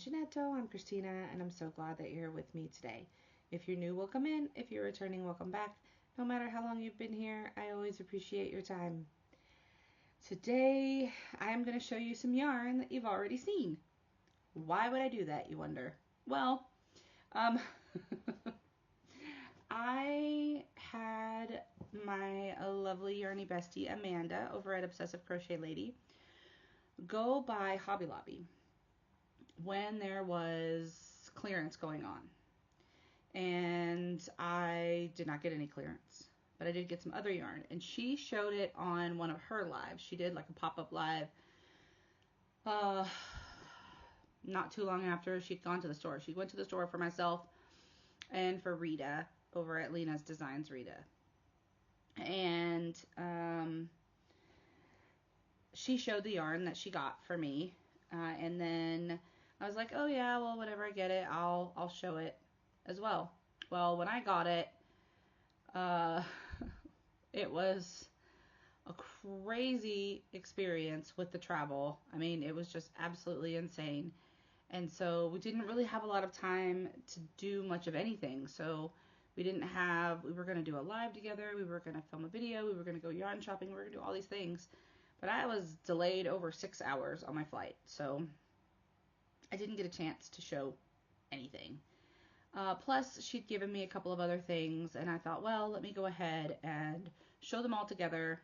Uncinetto. I'm Christina, and I'm so glad that you're with me today. If you're new, welcome in. If you're returning, welcome back. No matter how long you've been here, I always appreciate your time. Today, I'm going to show you some yarn that you've already seen. Why would I do that, you wonder? Well, I had my lovely yarny bestie, Amanda, over at Obsessive Crochet Lady, go by Hobby Lobby when there was clearance going on. And I did not get any clearance, but I did get some other yarn. And she showed it on one of her lives. She did like a pop-up live not too long after she'd gone to the store. She went to the store for myself and for Rita over at Lena's Designs Rita. And she showed the yarn that she got for me. And then I was like, oh yeah, well, whenever I get it, I'll show it as well. Well, when I got it, it was a crazy experience with the travel. I mean, it was just absolutely insane. And so we didn't really have a lot of time to do much of anything. So we were going to do a live together. We were going to film a video. We were going to go yarn shopping. We were going to do all these things. But I was delayed over 6 hours on my flight. So I didn't get a chance to show anything. Plus, she'd given me a couple of other things, and I thought, well, let me go ahead and show them all together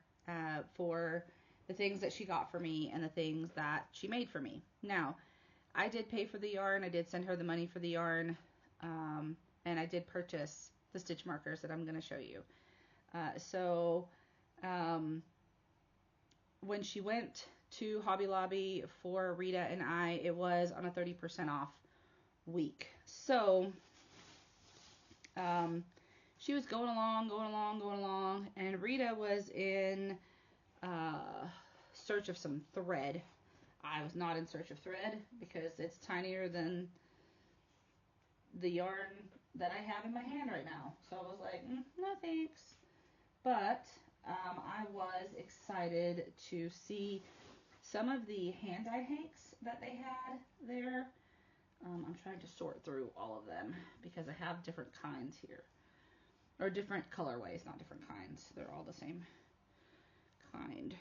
for the things that she got for me and the things that she made for me. Now, I did pay for the yarn. I did send her the money for the yarn, and I did purchase the stitch markers that I'm going to show you. When she went to Hobby Lobby for Rita and I, it was on a 30% off week. So she was going along, and Rita was in search of some thread. I was not in search of thread because it's tinier than the yarn that I have in my hand right now. So I was like, no thanks. But I was excited to see some of the hand-dyed hanks that they had there. I'm trying to sort through all of them because I have different kinds here. Or different colorways, not different kinds. They're all the same kind.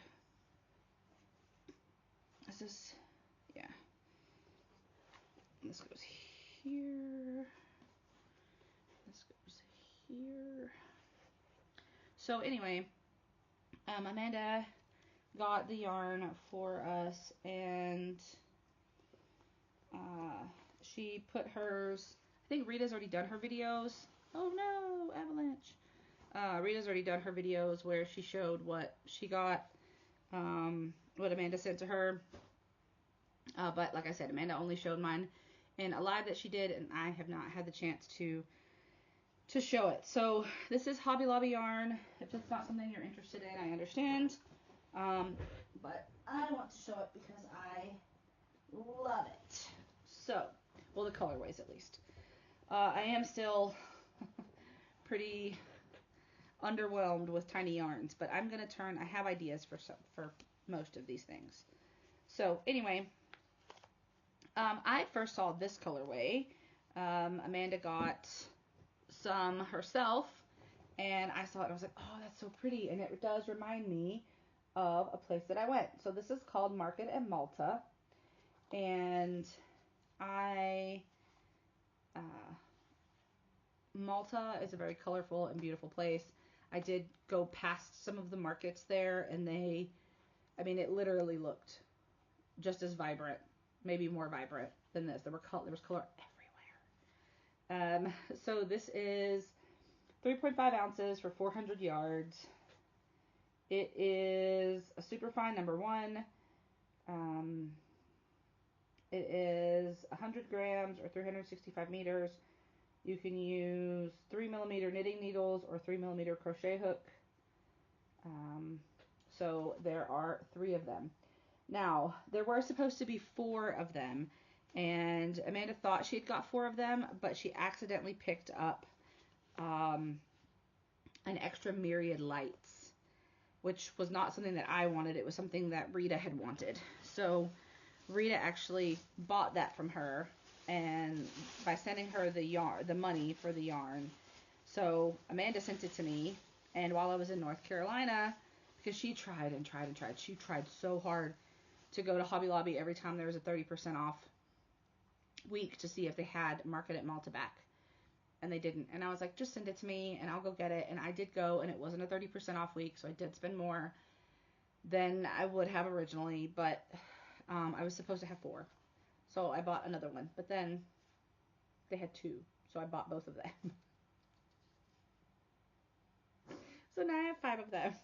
Is this? Yeah. This goes here. This goes here. So anyway, Amanda got the yarn for us, and she put hers. I think Rita's already done her videos. Oh no, avalanche. Rita's already done her videos where she showed what she got, what Amanda sent to her. But like I said, Amanda only showed mine in a live that she did, and I have not had the chance to show it. So this is Hobby Lobby yarn. If it's not something you're interested in, I understand. But I want to show it because I love it. So, well, the colorways at least. I am still pretty underwhelmed with tiny yarns, but I'm going to I have ideas for most of these things. So anyway, I first saw this colorway. Amanda got some herself, and I saw it and I was like, oh, that's so pretty, and it does remind me of a place that I went. So this is called Market at Malta, and Malta is a very colorful and beautiful place. I did go past some of the markets there, and it literally looked just as vibrant, maybe more vibrant than this. There was color everywhere. So this is 3.5 ounces for 400 yards. It is a superfine number 1. It is 100 grams or 365 meters. You can use 3mm knitting needles or 3mm crochet hook. So there are 3 of them. Now, there were supposed to be 4 of them, and Amanda thought she had got 4 of them, but she accidentally picked up an extra Myriad Lights, which was not something that I wanted. It was something that Rita had wanted. So Rita actually bought that from her and by sending her the money for the yarn. So Amanda sent it to me, and while I was in North Carolina, because she tried and tried and tried, she tried so hard to go to Hobby Lobby every time there was a 30% off week to see if they had Market at Malta back. And they didn't. And I was like, just send it to me and I'll go get it. And I did go, and it wasn't a 30% off week, so I did spend more than I would have originally. But I was supposed to have 4. So I bought another one. But then they had 2. So I bought both of them. So now I have 5 of them.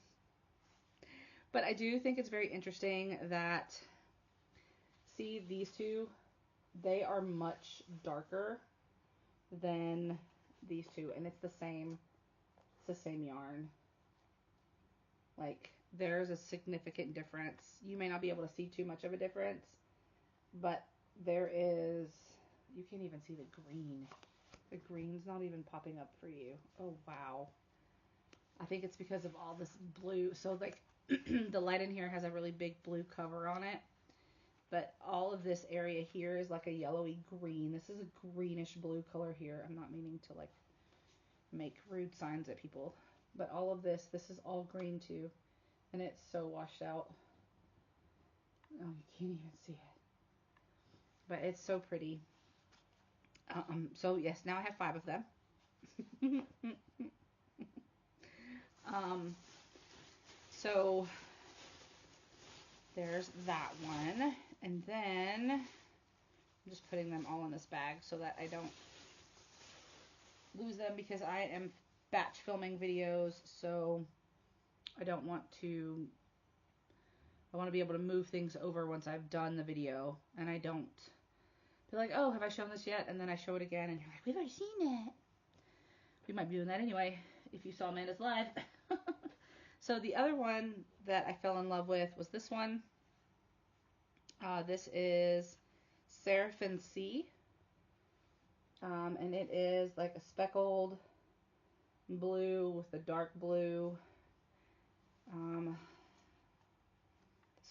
But I do think it's very interesting that, see, these 2, they are much darker than these 2, and it's the same yarn. Like, there's a significant difference. You may not be able to see too much of a difference, but there is. You can't even see the green. The green's not even popping up for you. Oh wow. I think it's because of all this blue. So like the light in here has a really big blue cover on it, but all of this area here is like a yellowy green. This is a greenish blue color here. I'm not meaning to like make rude signs at people, but all of this is all green too, and it's so washed out. Oh, you can't even see it, but it's so pretty. So yes, now I have 5 of them. So there's that one, and then I'm just putting them all in this bag so that I don't lose them, because I am batch filming videos, so I don't want to. I want to be able to move things over once I've done the video, and I don't be like, oh, have I shown this yet? And then I show it again, and you're like, we've already seen it. We might be doing that anyway, if you saw Amanda's live. So the other one that I fell in love with was this one. This is Seraphim Sea. And it is like a speckled blue with a dark blue. This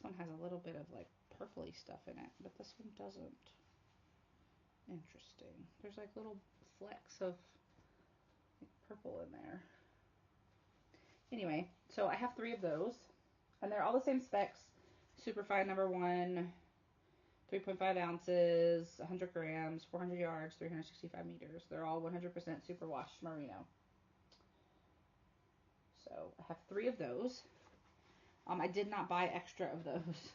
one has a little bit of like purpley stuff in it, but this one doesn't. Interesting. There's like little flecks of like purple in there. Anyway, so I have 3 of those, and they're all the same specs. Superfine number 1, 3.5 ounces, 100 grams, 400 yards, 365 meters. They're all 100% superwash merino. So I have 3 of those. I did not buy extra of those.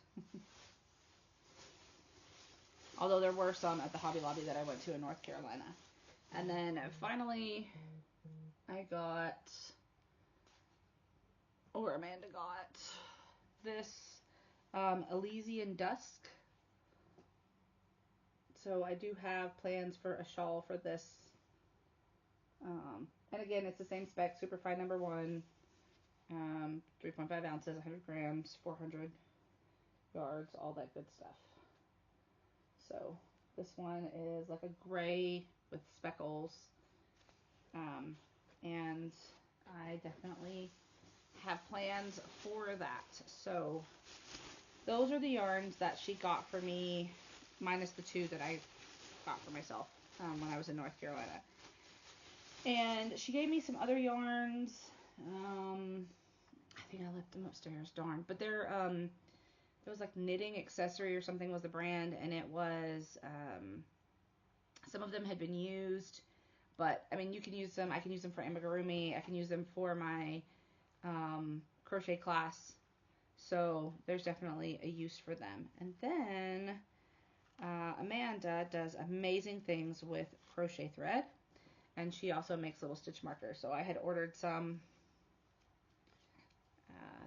Although there were some at the Hobby Lobby that I went to in North Carolina. And then finally, I got, or Amanda got, this Elysian Dusk. So I do have plans for a shawl for this. And again, it's the same spec, Superfine number 1, 3.5 ounces, 100 grams, 400 yards, all that good stuff. So this one is like a gray with speckles. And I definitely have plans for that. So those are the yarns that she got for me, minus the 2 that I got for myself when I was in North Carolina. And she gave me some other yarns. I think I left them upstairs, darn. But they're, it was like Knitting Accessory or something was the brand, and it was, some of them had been used, but, I mean, you can use them. I can use them for amigurumi. I can use them for my crochet class. So there's definitely a use for them. And then Amanda does amazing things with crochet thread, and she also makes little stitch markers. So I had ordered some.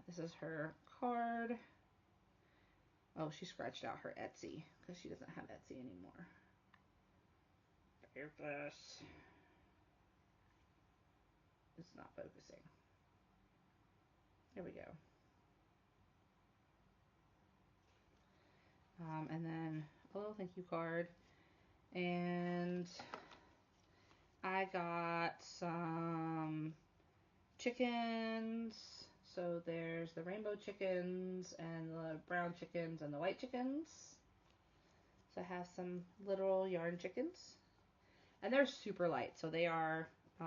This is her card. Oh, she scratched out her Etsy because she doesn't have Etsy anymore. Here's this. It's not focusing. There we go. And then a little thank you card. And I got some chickens. So there's the rainbow chickens and the brown chickens and the white chickens. So I have some little yarn chickens. And they're super light. So they are, my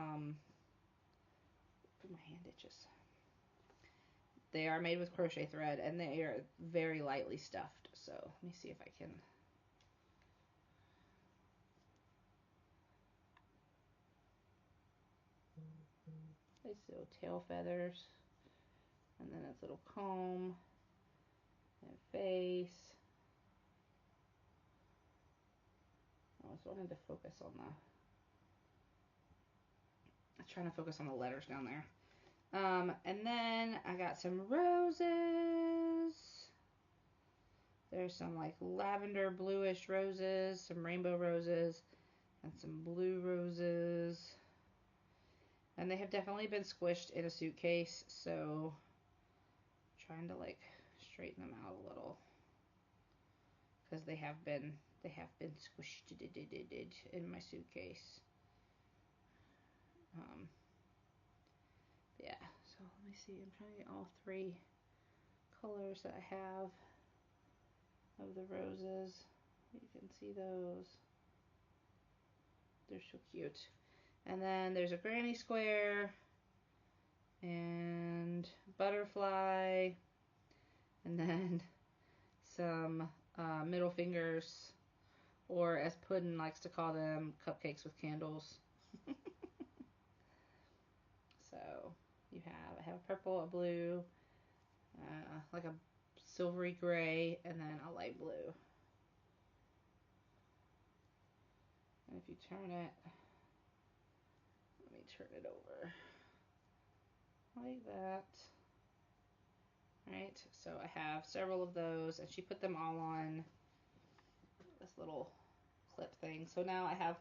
hand itches. They are made with crochet thread and they are very lightly stuffed. So let me see if I can. Nice little tail feathers. And then its little comb and face. I was wanting to focus on the. I'm trying to focus on the letters down there. And then I got some roses. There's some like lavender bluish roses, some rainbow roses, and some blue roses. And they have definitely been squished in a suitcase, so I'm trying to like straighten them out a little. Because they have been squished in my suitcase. Yeah, so let me see. I'm trying to get all three colors that I have of the roses. You can see those. They're so cute. And then there's a granny square and butterfly, and then some middle fingers, or as Puddin likes to call them, cupcakes with candles. So I have a purple, a blue, like a silvery gray, and then a light blue. And if you turn it, let me turn it over like that. Right, so I have several of those, and she put them all on this little clip thing. So now I have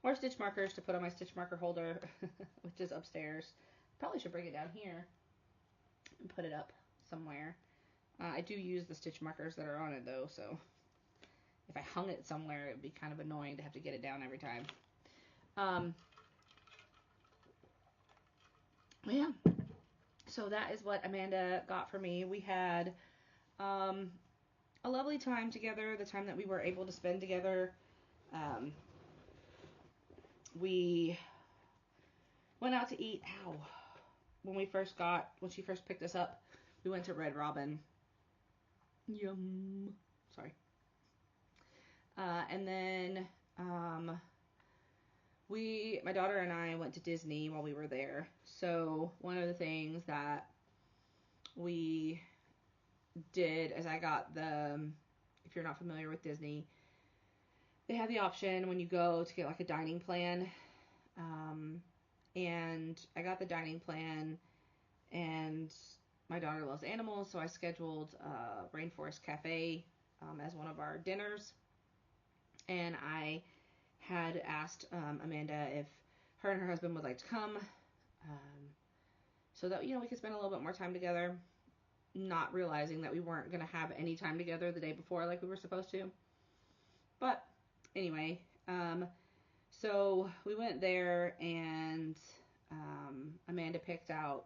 more stitch markers to put on my stitch marker holder, which is upstairs. Probably should bring it down here and put it up somewhere. I do use the stitch markers that are on it though, so if I hung it somewhere, it would be kind of annoying to have to get it down every time. Yeah, so that is what Amanda got for me. We had a lovely time together, the time that we were able to spend together. We went out to eat. When she first picked us up, we went to Red Robin. Yum. Sorry. And then my daughter and I went to Disney while we were there. So one of the things that we did is I got if you're not familiar with Disney, they have the option when you go to get like a dining plan. And I got the dining plan, and my daughter loves animals, so I scheduled Rainforest Cafe as one of our dinners. And I had asked Amanda if her and her husband would like to come, so that we could spend a little bit more time together, not realizing that we weren't going to have any time together the day before like we were supposed to. But anyway, so we went there, and Amanda picked out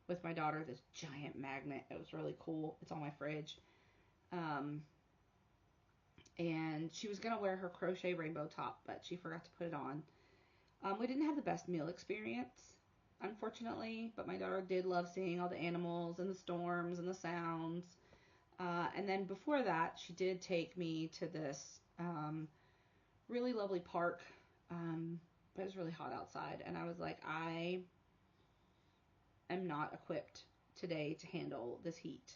with my daughter this giant magnet. It was really cool. It's on my fridge. And she was going to wear her crochet rainbow top, but she forgot to put it on. We didn't have the best meal experience, unfortunately, but my daughter did love seeing all the animals and the storms and the sounds. And then before that, she did take me to this really lovely park, but it was really hot outside, and I was like, I am not equipped today to handle this heat.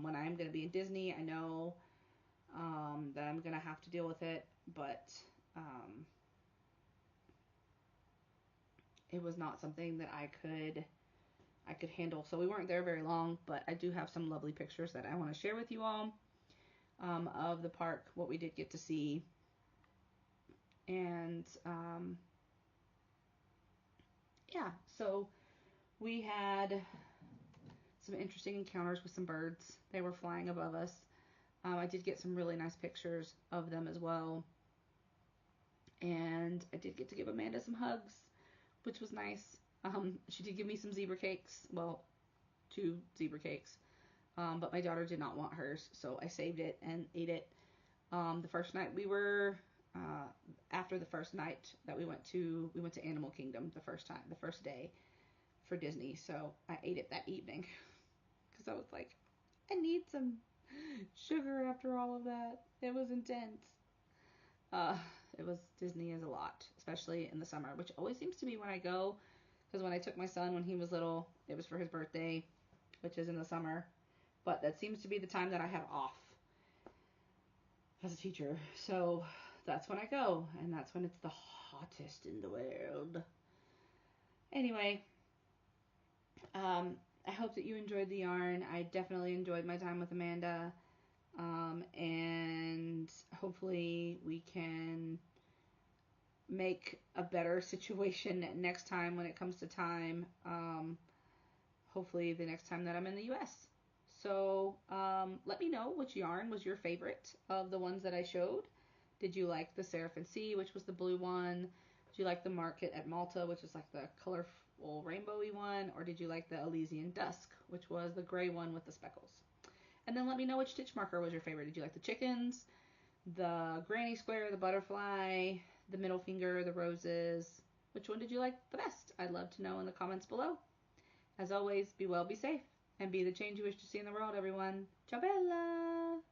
When I'm going to be in Disney, I know that I'm going to have to deal with it, but it was not something that I could handle. So we weren't there very long, but I do have some lovely pictures that I want to share with you all of the park, what we did get to see. And yeah, so we had some interesting encounters with some birds. They were flying above us. I did get some really nice pictures of them as well. And I did get to give Amanda some hugs, which was nice. She did give me some zebra cakes. Well, 2 zebra cakes. But my daughter did not want hers, so I saved it and ate it. The first night we were, after the first night that we went to Animal Kingdom the first day for Disney. So I ate it that evening because I was like, I need some sugar after all of that. It was intense. Uh, it was Disney is a lot, especially in the summer, which always seems to be when I go. Because when I took my son when he was little, it was for his birthday, which is in the summer. But that seems to be the time that I have off as a teacher. So that's when I go, and that's when it's the hottest in the world. Anyway, I hope that you enjoyed the yarn. I definitely enjoyed my time with Amanda. And hopefully we can make a better situation next time when it comes to time. Hopefully the next time that I'm in the US. So let me know which yarn was your favorite of the ones that I showed. Did you like the Seraphim Sea, which was the blue one? Did you like the Market at Malta, which is like the colorful rainbowy one? Or did you like the Elysian Dusk, which was the gray one with the speckles? And then let me know which stitch marker was your favorite. Did you like the chickens, the granny square, the butterfly, the middle finger, the roses? Which one did you like the best? I'd love to know in the comments below. As always, be well, be safe, and be the change you wish to see in the world, everyone. Ciao bella!